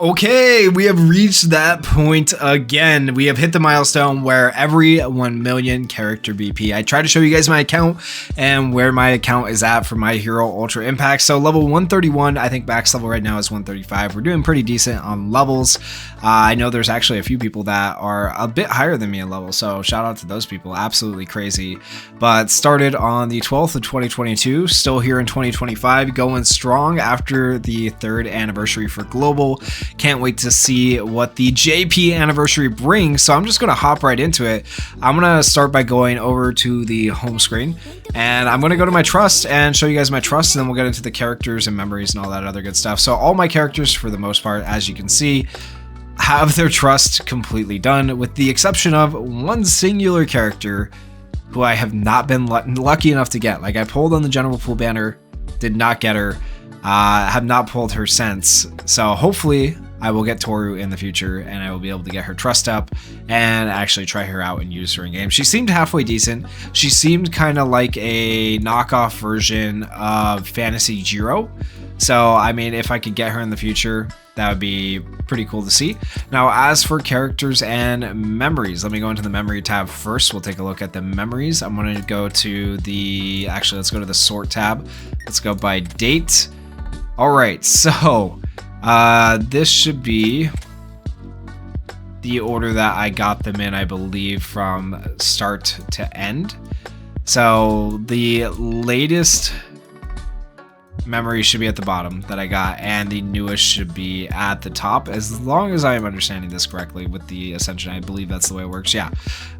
Okay, we have reached that point again. We have hit the milestone where every 1 million character BP. I try to show you guys my account and where my account is at for My Hero Ultra Impact. So level 131, I think max level right now is 135. We're doing pretty decent on levels. I know there's actually a few people that are a bit higher than me in level, so shout out to those people. Absolutely crazy. But started on the 12th of 2022, still here in 2025, going strong after the 3rd anniversary for Global. Can't wait to see what the JP anniversary brings, so I'm just going to hop right into it. I'm going to start by going over to the home screen, and I'm going to go to my trust and show you guys my trust, and then we'll get into the characters and memories and all that other good stuff. So all my characters, for the most part, as you can see, have their trust completely done, with the exception of one singular character who I have not been lucky enough to get. Like, I pulled on the general pool banner, did not get her, have not pulled her since, so hopefully I will get Toru in the future and I will be able to get her trust up and actually try her out and use her in game. She seemed halfway decent. She seemed kind of like a knockoff version of Fantasy Jiro. So, I mean, if I could get her in the future, that would be pretty cool to see. Now, as for characters and memories, let me go into the memory tab first. We'll take a look at the memories. I'm going to go to the, actually, let's go to the sort tab. Let's go by date. All right, so this should be the order that I got them in, I believe, from start to end. So the latest memory should be at the bottom that I got, and the newest should be at the top, as long as I am understanding this correctly with the Ascension. I believe that's the way it works. Yeah.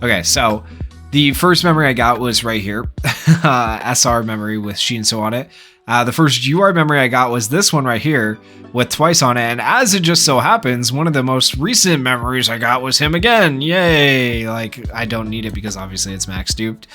Okay, so the first memory I got was right here, SR memory with Shinso on it. The first UR memory I got was this one right here with Twice on it, and as it just so happens, one of the most recent memories I got was him again. Yay! Like, I don't need it because obviously it's max duped,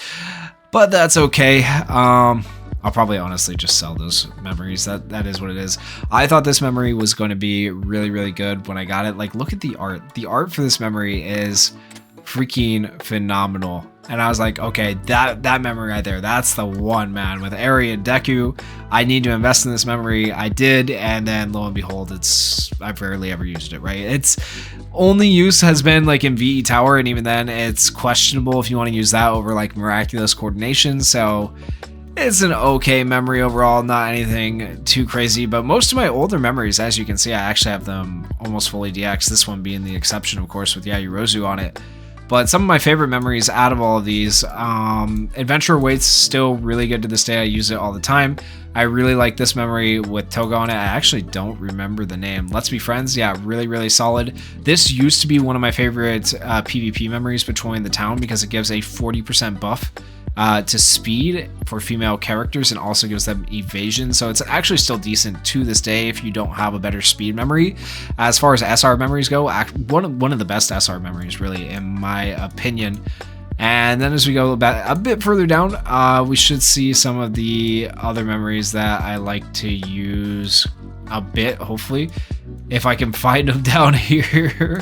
but that's okay. I'll probably honestly just sell those memories. That is what it is. I thought this memory was going to be really, really good when I got it. Like, look at the art. The art for this memory is freaking phenomenal. And I was like, okay, that memory right there, that's the one, man. With Eri and Deku, I need to invest in this memory. I did, and then lo and behold, I've rarely ever used it, right? Its only use has been like in VE Tower, and even then it's questionable if you want to use that over like Miraculous Coordination. So it's an okay memory overall, not anything too crazy, but most of my older memories, as you can see, I actually have them almost fully DX, this one being the exception, of course, with Yayurozu on it. But some of my favorite memories out of all of these, Adventure Wait's still really good to this day. I use it all the time. I really like this memory with Toga on it. I actually don't remember the name. Let's Be Friends. Yeah, really, really solid. This used to be one of my favorite PvP memories, Patrolling the Town, because it gives a 40% buff to speed for female characters and also gives them evasion, so it's actually still decent to this day if you don't have a better speed memory. As far as SR memories go, one of the best SR memories, really, in my opinion. And then as we go a bit further down, we should see some of the other memories that I like to use a bit, hopefully, if I can find them down here.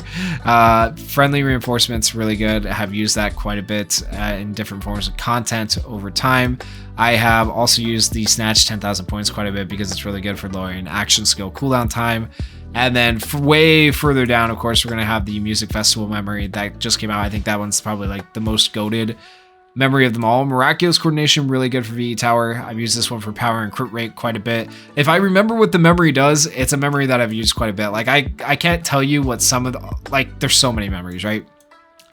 Friendly Reinforcements, really good. I have used that quite a bit in different forms of content over time. I have also used the Snatch 10,000 points quite a bit because it's really good for lowering action skill cooldown time. And then way further down, of course, we're going to have the Music Festival memory that just came out. I think that one's probably like the most goated memory of them all. Miraculous Coordination, really good for VE Tower. I've used this one for power and crit rate quite a bit. If I remember what the memory does, it's a memory that I've used quite a bit. Like, I can't tell you what some of the, like, there's so many memories, right?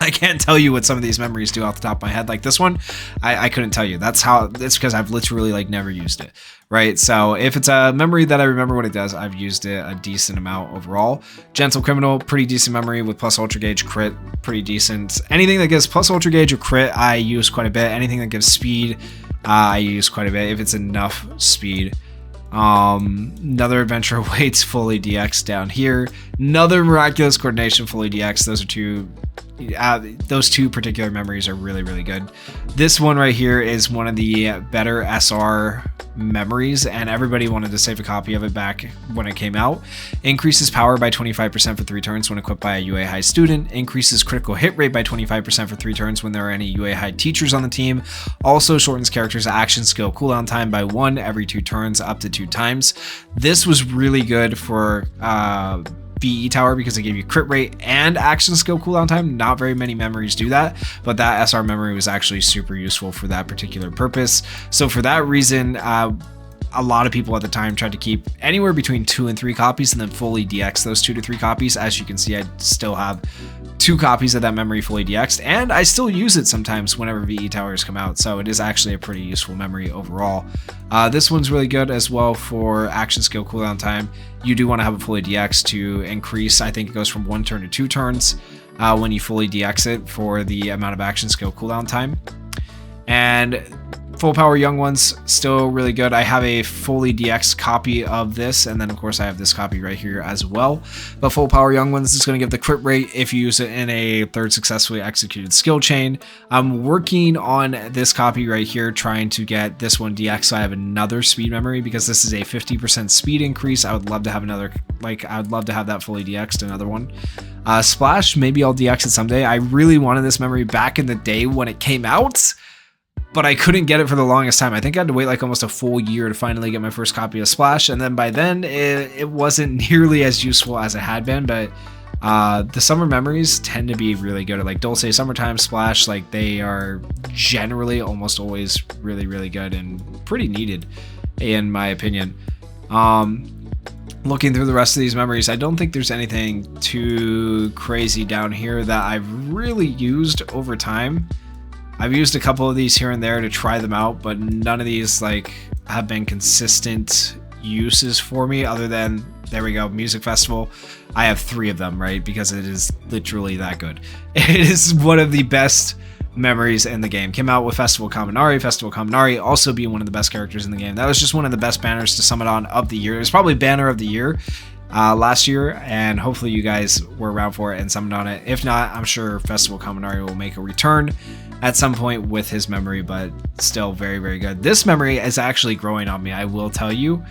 I can't tell you what some of these memories do off the top of my head. Like this one, I couldn't tell you. It's because I've literally like never used it, right? So if it's a memory that I remember what it does, I've used it a decent amount overall. Gentle Criminal, pretty decent memory with plus Ultra Gauge, crit, pretty decent. Anything that gives plus Ultra Gauge or crit, I use quite a bit. Anything that gives speed, I use quite a bit if it's enough speed. Another Adventure Awaits fully DX down here. Another Miraculous Coordination fully DX. Those two particular memories are really, really good. This one right here is one of the better SR memories, and everybody wanted to save a copy of it back when it came out. Increases power by 25% for 3 turns when equipped by a UA High student. Increases critical hit rate by 25% for 3 turns when there are any UA High teachers on the team. Also shortens characters' action skill cooldown time by 1 every 2 turns, up to 2 times. This was really good for VE tower because it gave you crit rate and action skill cooldown time. Not very many memories do that, but that SR memory was actually super useful for that particular purpose. So for that reason, a lot of people at the time tried to keep anywhere between 2 and 3 copies and then fully DX those 2 to 3 copies. As you can see, I still have 2 copies of that memory fully DX'd, and I still use it sometimes whenever VE towers come out, so it is actually a pretty useful memory overall. This one's really good as well for action skill cooldown time. You do want to have it fully DX to increase, I think it goes from 1 turn to 2 turns when you fully DX it for the amount of action skill cooldown time. And full power young ones, still really good. I have a fully DX copy of this, and then of course I have this copy right here as well. But full power young ones is going to give the crit rate if you use it in a 3rd successfully executed skill chain. I'm working on this copy right here, trying to get this one DX so I have another speed memory, because this is a 50% speed increase. I would love to have another, I would love to have that fully DX'd, another one. Splash, maybe I'll DX it someday. I really wanted this memory back in the day when it came out, but I couldn't get it for the longest time. I think I had to wait like almost a full year to finally get my first copy of Splash, and then by then it wasn't nearly as useful as it had been. But the summer memories tend to be really good. Like Dulce, Summertime, Splash, like they are generally almost always really, really good and pretty needed, in my opinion. Looking through the rest of these memories, I don't think there's anything too crazy down here that I've really used over time. I've used a couple of these here and there to try them out, but none of these like have been consistent uses for me, other than, there we go, Music Festival. I have 3 of them, right? Because it is literally that good. It is one of the best memories in the game. Came out with Festival Kaminari also being one of the best characters in the game. That was just one of the best banners to summon on of the year. It was probably banner of the year last year, and hopefully you guys were around for it and summoned on it. If not, I'm sure Festival Kaminari will make a return at some point with his memory, but still very, very good. This memory is actually growing on me, I will tell you.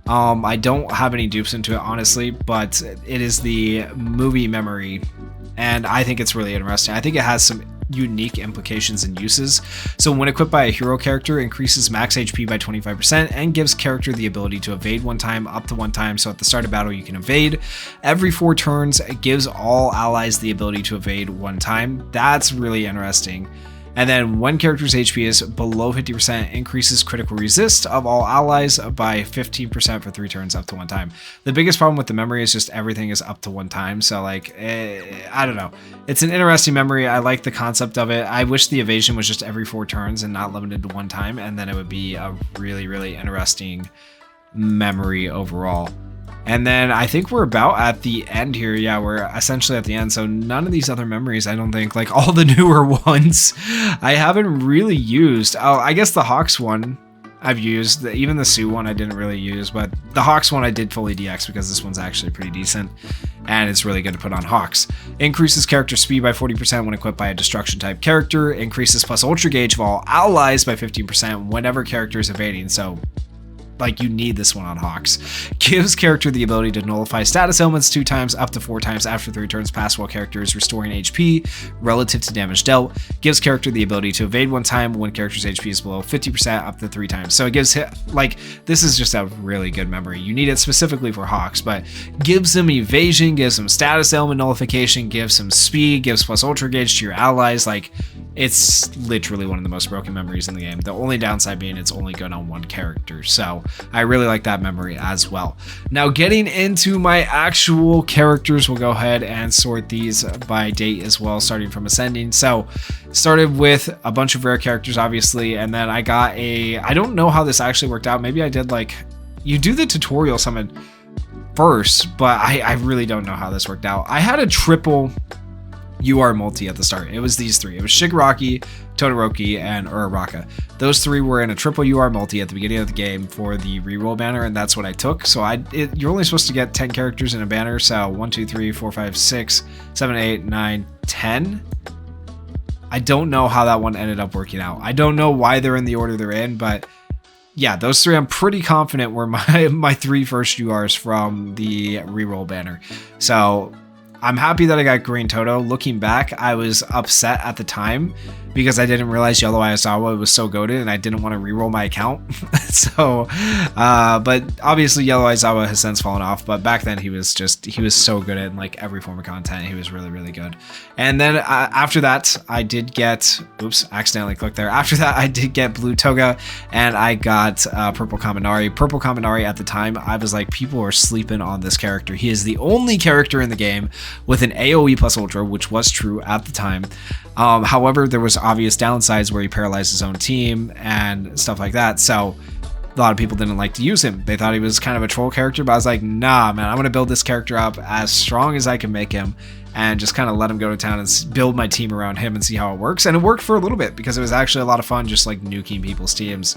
I don't have any dupes into it, honestly, but it is the movie memory, and I think it's really interesting. I think it has some unique implications and uses. So when equipped by a hero character, increases max HP by 25% and gives character the ability to evade 1 time, up to 1 time. So at the start of battle you can evade. Every 4 turns, it gives all allies the ability to evade 1 time. That's really interesting. And then when character's HP is below 50%, increases critical resist of all allies by 15% for 3 turns, up to 1 time. The biggest problem with the memory is just everything is up to 1 time. So like, I don't know. It's an interesting memory. I like the concept of it. I wish the evasion was just every 4 turns and not limited to 1 time. And then it would be a really, really interesting memory overall. And then I think we're about at the end here. Yeah, we're essentially at the end. So none of these other memories, I don't think, like all the newer ones, I haven't really used. Oh, I guess the Hawks one I've used. Even the Sue one I didn't really use, but the Hawks one I did fully DX because this one's actually pretty decent. And it's really good to put on Hawks. Increases character speed by 40% when equipped by a destruction type character. Increases plus ultra gauge of all allies by 15% whenever character is evading. So like, you need this one on Hawks. Gives character the ability to nullify status elements 2 times, up to 4 times after 3 turns pass while character is restoring HP relative to damage dealt. Gives character the ability to evade 1 time when character's HP is below 50%, up to 3 times. So it gives him, like, this is just a really good memory. You need it specifically for Hawks, but gives him evasion, gives him status element nullification, gives him speed, gives plus ultra gauge to your allies. Like, it's literally one of the most broken memories in the game. The only downside being it's only good on 1 character. So I really like that memory as well. Now getting into my actual characters, we'll go ahead and sort these by date as well, starting from ascending. So started with a bunch of rare characters, obviously, and then I got I don't know how this actually worked out. Maybe I did, like, you do the tutorial summon first, but I really don't know how this worked out. I had a triple UR multi at the start. It was these 3. It was Shigaraki, Todoroki, and Uraraka. Those 3 were in a triple UR multi at the beginning of the game for the reroll banner, and that's what I took. So you're only supposed to get 10 characters in a banner. So 1, 2, 3, 4, 5, 6, 7, 8, 9, 10. I don't know how that one ended up working out. I don't know why they're in the order they're in, but yeah, those 3 I'm pretty confident were my 3 first URs from the reroll banner. So I'm happy that I got Green Toto. Looking back, I was upset at the time because I didn't realize Yellow Aizawa was so goated and I didn't want to reroll my account. So, but obviously Yellow Aizawa has since fallen off, but back then he was so good at like every form of content. He was really, really good. And then after that, I did get, oops, accidentally clicked there. After that, I did get Blue Toga and I got Purple Kaminari. Purple Kaminari at the time, I was like, people are sleeping on this character. He is the only character in the game with an AoE plus Ultra, which was true at the time. However, there was obvious downsides where he paralyzed his own team and stuff like that. So a lot of people didn't like to use him. They thought he was kind of a troll character, but I was like, nah, man, I'm going to build this character up as strong as I can make him and just kind of let him go to town and build my team around him and see how it works. And it worked for a little bit because it was actually a lot of fun just like nuking people's teams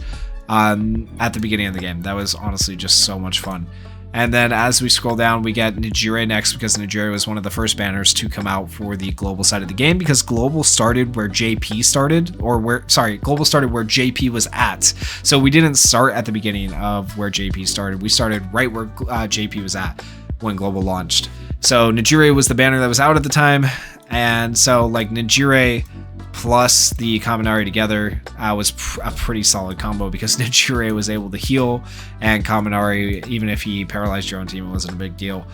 at the beginning of the game. That was honestly just so much fun. And then as we scroll down, we get Nijire next because Nijire was one of the first banners to come out for the global side of the game because global started where JP started, global started where JP was at. So we didn't start at the beginning of where JP started. We started right where JP was at when global launched. So Nijire was the banner that was out at the time. And so like Nijire plus the Kaminari together was a pretty solid combo because Nijire was able to heal and Kaminari, even if he paralyzed your own team, it wasn't a big deal.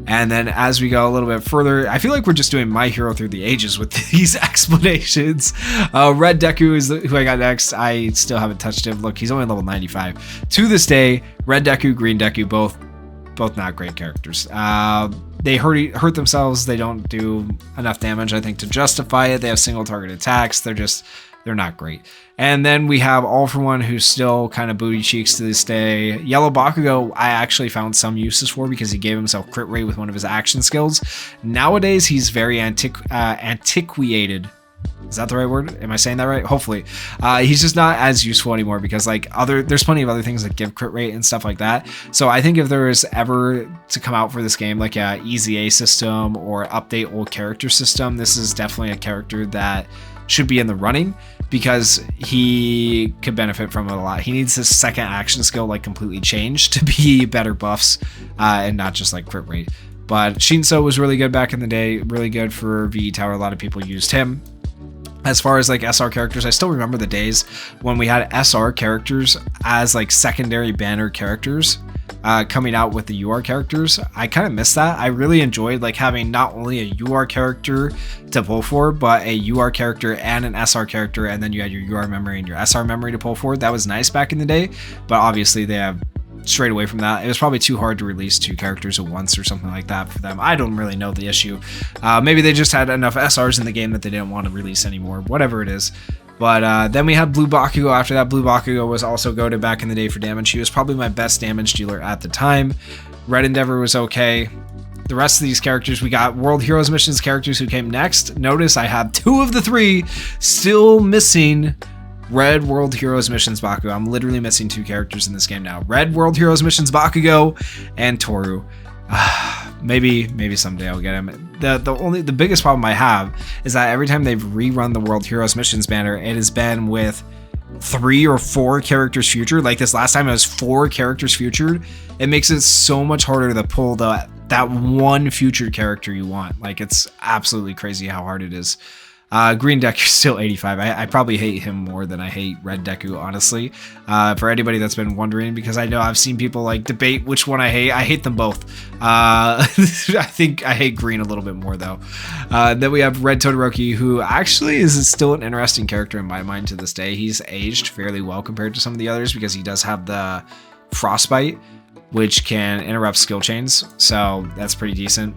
And then as we go a little bit further, I feel like we're just doing My Hero Through the Ages with these explanations. Red Deku is who I got next. I still haven't touched him. Look, he's only level 95. To this day, Red Deku, Green Deku, both not great characters. They hurt themselves. They don't do enough damage, I think, to justify it. They have single target attacks. They're not great. And then we have All For One, who's still kind of booty cheeks to this day. Yellow Bakugo, I actually found some uses for because he gave himself crit rate with one of his action skills. Nowadays, he's very antiquated. Is that the right word? Am I saying that right? Hopefully. He's just not as useful anymore because there's plenty of other things that give crit rate and stuff like that. So I think if there was ever to come out for this game like a Easy A system or update old character system, this is definitely a character that should be in the running because he could benefit from it a lot. He needs his second action skill like completely changed to be better buffs and not just like crit rate. But Shinso was really good back in the day, really good for VE Tower. A lot of people used him. As far as like SR characters, I still remember the days when we had SR characters as like secondary banner characters coming out with the UR characters. I kind of miss that. I really enjoyed like having not only a UR character to pull for, but a UR character and an SR character, and then you had your UR memory and your SR memory to pull for. That was nice back in the day, but obviously they have strayed away from that. It was probably too hard to release two characters at once or something like that for them. I don't really know the issue. Maybe they just had enough SRs in the game that they didn't want to release anymore, whatever it is. But then we had Blue Bakugo after that. Blue Bakugo was also goated back in the day for damage. He was probably my best damage dealer at the time. Red Endeavor was okay. The rest of these characters, we got World Heroes Missions characters who came next. Notice I have 2 of the 3 still missing Red World Heroes Missions Bakugo. I'm literally missing 2 characters in this game now. Red World Heroes Missions Bakugo and Toru. Maybe someday I'll get him. The biggest problem I have is that every time they've rerun the World Heroes Missions banner, it has been with 3 or 4 characters featured. Like this last time it was 4 characters featured. It makes it so much harder to pull that one featured character you want. Like it's absolutely crazy how hard it is. Green Deku still 85. I probably hate him more than I hate Red Deku, honestly. For anybody that's been wondering, because I know I've seen people like debate which one I hate them both. I think I hate Green a little bit more though. Then we have Red Todoroki, who actually is still an interesting character in my mind to this day. He's aged fairly well compared to some of the others because he does have the Frostbite, which can interrupt skill chains, so that's pretty decent.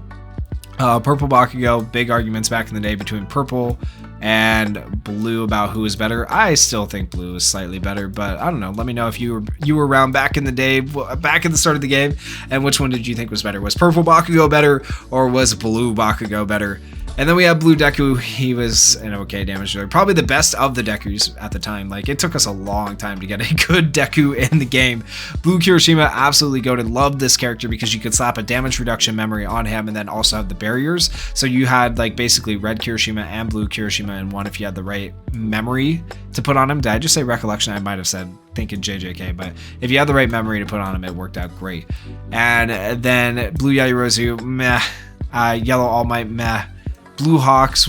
Purple Bakugo, big arguments back in the day between Purple and Blue about who is better. I still think Blue is slightly better, but I don't know. Let me know if you were around back in the day, back in the start of the game, and which one did you think was better? Was Purple Bakugo better, or was Blue Bakugo better? And then we have Blue Deku. He was an okay damage dealer. Probably the best of the Dekus at the time. Like, it took us a long time to get a good Deku in the game. Blue Kirishima, absolutely goated. Loved this character because you could slap a damage reduction memory on him and then also have the barriers. So you had, like, basically Red Kirishima and Blue Kirishima in one if you had the right memory to put on him. Did I just say recollection? I might have said thinking JJK, but if you had the right memory to put on him, it worked out great. And then Blue Yaoyorozu, meh. Yellow All Might, meh. Blue Hawks,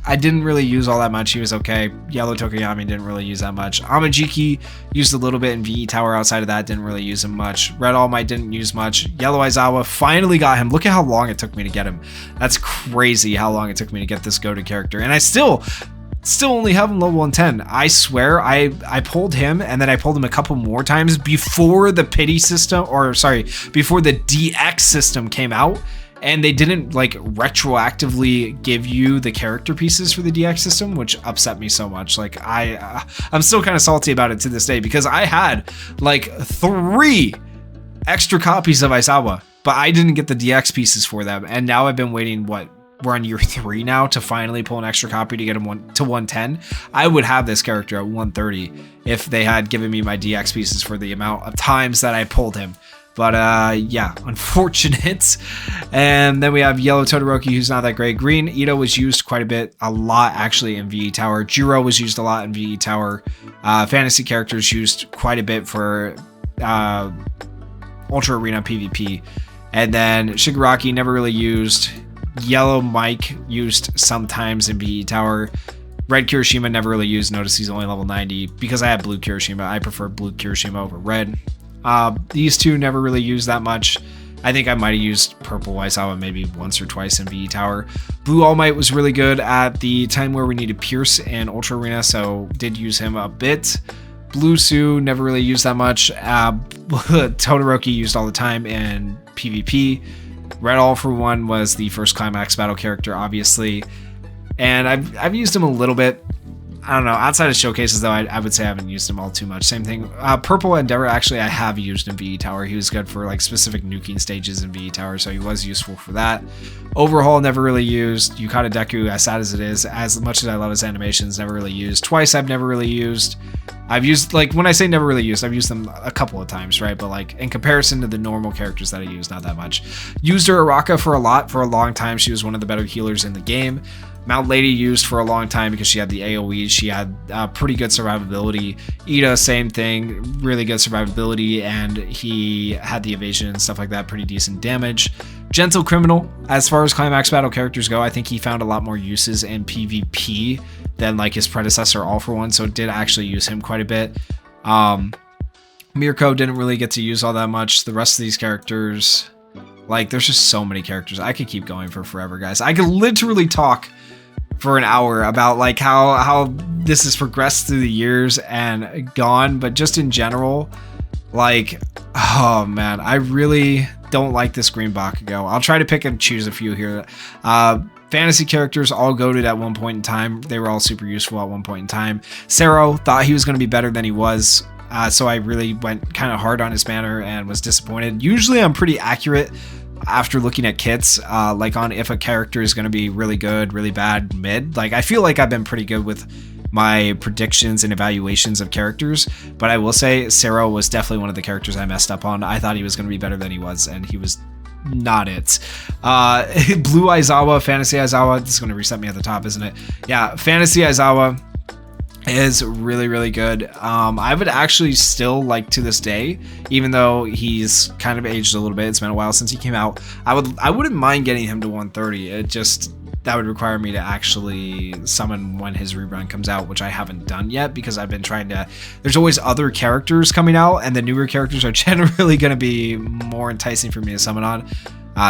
I didn't really use all that much. He was okay. Yellow Tokoyami didn't really use that much. Amajiki used a little bit in VE Tower. Outside of that, didn't really use him much. Red All Might didn't use much. Yellow Aizawa finally got him. Look at how long it took me to get him. That's crazy how long it took me to get this goated character. And I still only have him level 110. I swear I pulled him, and then I pulled him a couple more times before the pity system, or sorry, before the DX system came out. And they didn't like retroactively give you the character pieces for the DX system, which upset me so much. Like I'm still kind of salty about it to this day, because I had like 3 extra copies of Aizawa, but I didn't get the DX pieces for them. And now I've been waiting, what, we're on year 3 now, to finally pull an extra copy to get him to 110. I would have this character at 130 if they had given me my DX pieces for the amount of times that I pulled him. But yeah, unfortunate. And then we have Yellow Todoroki, who's not that great. Green Ito was used quite a lot actually in VE Tower. Jiro was used a lot in VE Tower. Fantasy characters used quite a bit for Ultra Arena PvP. And then Shigaraki never really used. Yellow Mike used sometimes in VE Tower. Red Kirishima never really used. Notice he's only level 90. Because I have blue Kirishima, I prefer blue Kirishima over red. These two never really used that much. I think I might have used purple Aizawa maybe once or twice in VE Tower. Blue All Might was really good at the time where we needed Pierce and Ultra Arena, so did use him a bit. Blue Sue never really used that much. Todoroki used all the time in PvP. Red All for One was the first climax battle character, obviously. And I've used him a little bit. I don't know. Outside of showcases, though, I would say I haven't used him all too much. Same thing. Purple Endeavor, actually, I have used in VE Tower. He was good for like specific nuking stages in VE Tower, so he was useful for that. Overhaul, never really used. Yukata Deku, as sad as it is, as much as I love his animations, never really used. Twice, I've never really used. I've used, like, when I say never really used, I've used them a couple of times, right? But like in comparison to the normal characters that I use, not that much. Used her Araka for a long time. She was one of the better healers in the game. Mount Lady used for a long time because she had the AoE. She had pretty good survivability. Ida, same thing, really good survivability, and he had the evasion and stuff like that, pretty decent damage. Gentle Criminal, as far as climax battle characters go, I think he found a lot more uses in PvP than like his predecessor All For One, so did actually use him quite a bit. Mirko didn't really get to use all that much. The rest of these characters, like, there's just so many characters. I could keep going for forever, guys. I could literally talk for an hour about like how this has progressed through the years and gone, but just in general, like, oh man, I really don't like this green Bakugo. I'll try to pick and choose a few here. Fantasy characters all goated at one point in time. They were all super useful at one point in time. Sero, thought he was going to be better than he was, so I really went kind of hard on his banner and was disappointed. Usually I'm pretty accurate after looking at kits, like on if a character is going to be really good, really bad, mid. Like, I feel like I've been pretty good with my predictions and evaluations of characters, but I will say Sero was definitely one of the characters I messed up on. I thought he was going to be better than he was, and he was not it. Blue Aizawa, Fantasy Aizawa, this is going to reset me at the top, isn't it? Yeah, Fantasy Aizawa is really, really good. I would actually still, like, to this day, even though he's kind of aged a little bit, it's been a while since he came out, I wouldn't mind getting him to 130. It just, that would require me to actually summon when his rerun comes out, which I haven't done yet because I've been trying to, there's always other characters coming out, and the newer characters are generally going to be more enticing for me to summon on,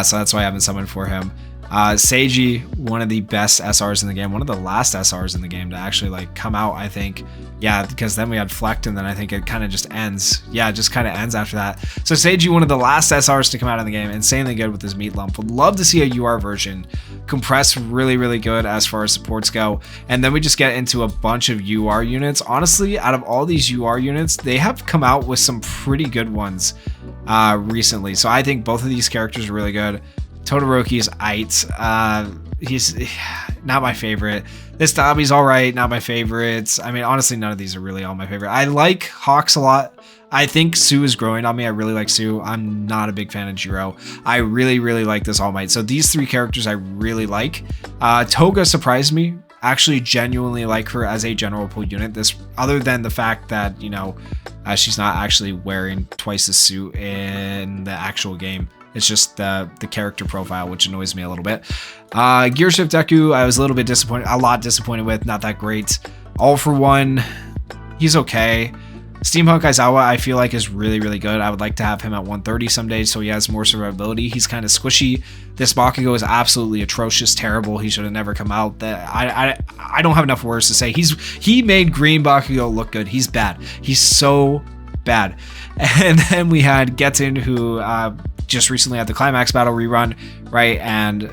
so that's why I haven't summoned for him. Seiji, one of the best SRs in the game, one of the last SRs in the game to actually like come out, I think. Yeah, because then we had Flecked, and then I think it kind of just ends. Yeah, it just kind of ends after that. So Seiji, one of the last SRs to come out in the game, insanely good with his meat lump. Would love to see a UR version. Compress, really, really good as far as supports go. And then we just get into a bunch of UR units. Honestly, out of all these UR units, they have come out with some pretty good ones recently. So I think both of these characters are really good. Todoroki's aight. He's not my favorite. This Dabi's alright, not my favorites. I mean, honestly, none of these are really all my favorite. I like Hawks a lot. I think Sue is growing on me. I really like Sue. I'm not a big fan of Jiro. I really, really like this All Might. So these three characters I really like. Toga surprised me. Actually genuinely like her as a general pool unit. This, other than the fact that, you know, she's not actually wearing twice the suit in the actual game. It's just the character profile, which annoys me a little bit. Gear Shift Deku, I was a lot disappointed with. Not that great. All For One, he's okay. Steampunk Aizawa, I feel like is really, really good. I would like to have him at 130 someday so he has more survivability. He's kind of squishy. This Bakugo is absolutely atrocious, terrible. He should have never come out. I don't have enough words to say. He made Green Bakugo look good. He's bad. He's so bad. And then we had Getten, who just recently had the Climax Battle rerun, right? And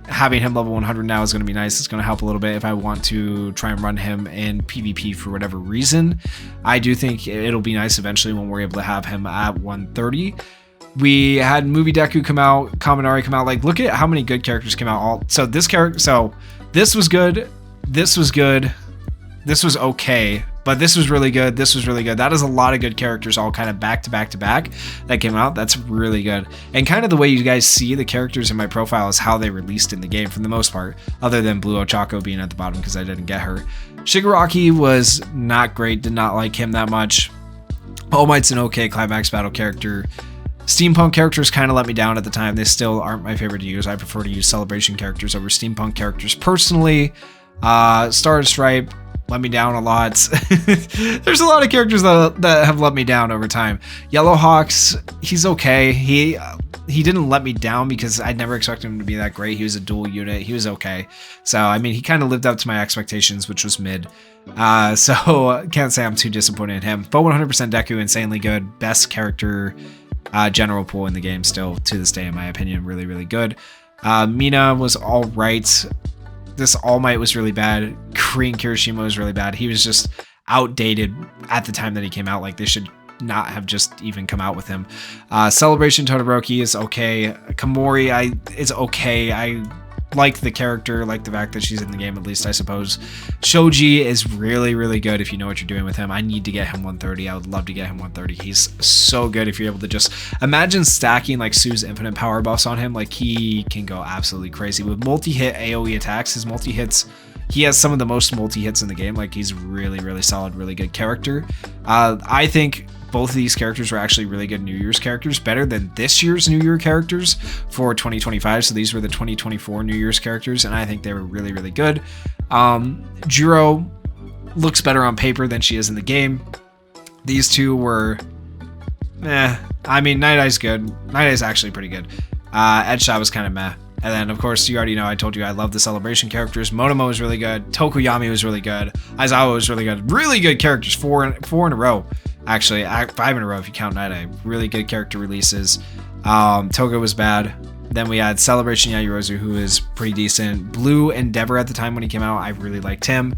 having him level 100 now is going to be nice. It's going to help a little bit if I want to try and run him in PvP for whatever reason. I do think it'll be nice eventually when we're able to have him at 130. We had Movie Deku come out, Kaminari come out. Like, look at how many good characters came out. So this was good. This was good. This was okay. But this was really good. This was really good. That is a lot of good characters all kind of back to back to back that came out. That's really good. And kind of the way you guys see the characters in my profile is how they released in the game for the most part, other than Blue Ochako being at the bottom because I didn't get her. Shigaraki was not great. Did not like him that much. All Might's an okay Climax Battle character. Steampunk characters kind of let me down at the time. They still aren't my favorite to use. I prefer to use Celebration characters over Steampunk characters personally. Star Stripe let me down a lot. There's a lot of characters that have let me down over time. Yellowhawks, he's okay. He didn't let me down because I never expected him to be that great. He was a dual unit. He was okay. So, I mean, he kind of lived up to my expectations, which was mid. So, can't say I'm too disappointed in him. But 100% Deku, insanely good. Best character general pool in the game still to this day, in my opinion. Really, really good. Mina was all right. This All Might was really bad. Korean Kirishima was really bad. He was just outdated at the time that he came out. Like, they should not have just even come out with him. Celebration Todoroki is okay. Komori is okay. I like the character, like the fact that she's in the game, at least, I suppose. Shoji is really, really good if you know what you're doing with him. I need to get him 130. I would love to get him 130. He's so good if you're able to just imagine stacking like Sue's infinite power buffs on him. Like, he can go absolutely crazy with multi-hit AoE attacks. His multi-hits, he has some of the most multi-hits in the game. Like, he's really, really solid, really good character. I think both of these characters were actually really good New Year's characters, better than this year's New Year characters for 2025. So these were the 2024 New Year's characters, and I think they were really, really good. Juro looks better on paper than she is in the game. These two were, I mean, Night Eye's good. Night Eye's actually pretty good. Edgeshot was kind of meh. And then, of course, you already know I told you I love the Celebration characters. Monomo was really good. Tokoyami was really good. Aizawa was really good. Really good characters. Four in a row. Actually, 5 in a row if you count Night Eye. Really good character releases. Toga was bad. Then we had Celebration Yayorozu, who is pretty decent. Blue Endeavor at the time when he came out, I really liked him.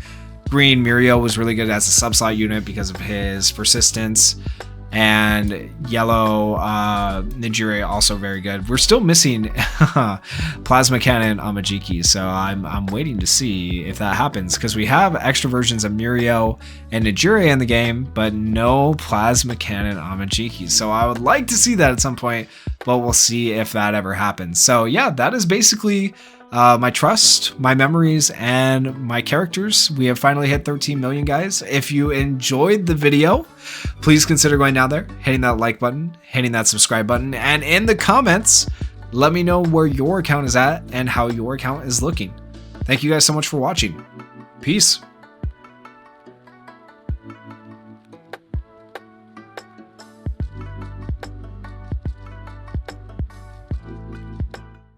Green Muriel was really good as a subslot unit because of his persistence. And Yellow Nijire also very good. We're still missing Plasma Cannon Amajiki, so I'm waiting to see if that happens, because we have extra versions of Muriel and Nijire in the game, but no Plasma Cannon Amajiki. So I would like to see that at some point, but we'll see if that ever happens. So yeah, that is basically my trust, my memories, and my characters. We have finally hit 13 million, guys. If you enjoyed the video, please consider going down there, hitting that like button, hitting that subscribe button, and in the comments, let me know where your account is at and how your account is looking. Thank you guys so much for watching. Peace.